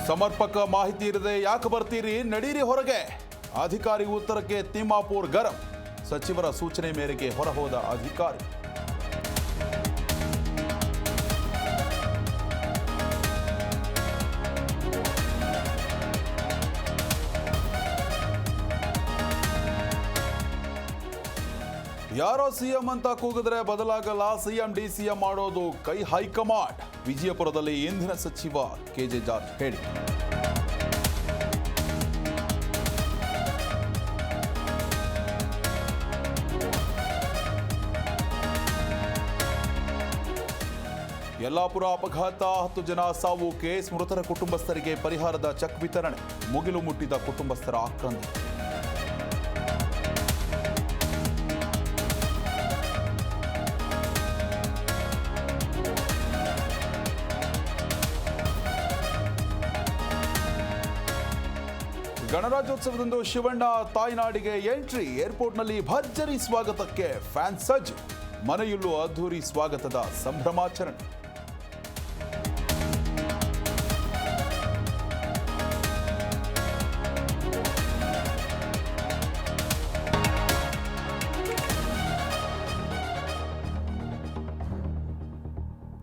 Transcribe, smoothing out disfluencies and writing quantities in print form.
ಸಮರ್ಪಕ ಮಾಹಿತಿ ಇರದೆ ಯಾಕೆ ಬರ್ತೀರಿ, ನಡೀರಿ ಹೊರಗೆ. ಅಧಿಕಾರಿ ಉತ್ತರಕ್ಕೆ ತಿಮ್ಮಾಪುರ್ ಗರಂ. ಸಚಿವರ ಸೂಚನೆ ಮೇರೆಗೆ ಹೊರಹೋದ ಅಧಿಕಾರಿ. ಯಾರೋ ಸಿಎಂ ಅಂತ ಕೂಗಿದ್ರೆ ಬದಲಾಗಲ್ಲ, ಸಿಎಂ ಡಿಸಿಎಂ ಮಾಡೋದು ಕೈ ಹೈಕಮಾಂಡ್. ವಿಜಯಪುರದಲ್ಲಿ ಇಂಧನ ಸಚಿವ ಕೆಜೆ ಜಾರ್ಜ್ ಹೇಳಿ. ಯಲ್ಲಾಪುರ ಅಪಘಾತ, 10 ಜನ ಸಾವು ಕೇಸ್. ಮೃತರ ಕುಟುಂಬಸ್ಥರಿಗೆ ಪರಿಹಾರದ ಚೆಕ್ ವಿತರಣೆ. ಮುಗಿಲು ಮುಟ್ಟಿದ ಕುಟುಂಬಸ್ಥರ ಆಕ್ರಂದನ. ಗಣರಾಜ್ಯೋತ್ಸವದಂದು ಶಿವಣ್ಣ ತಾಯ್ನಾಡಿಗೆ ಎಂಟ್ರಿ. ಏರ್ಪೋರ್ಟ್ನಲ್ಲಿ ಭರ್ಜರಿ ಸ್ವಾಗತಕ್ಕೆ ಫ್ಯಾನ್ ಸಜ್ಜು. ಮನೆಯಲ್ಲೂ ಅದ್ಧೂರಿ ಸ್ವಾಗತದ ಸಂಭ್ರಮಾಚರಣೆ.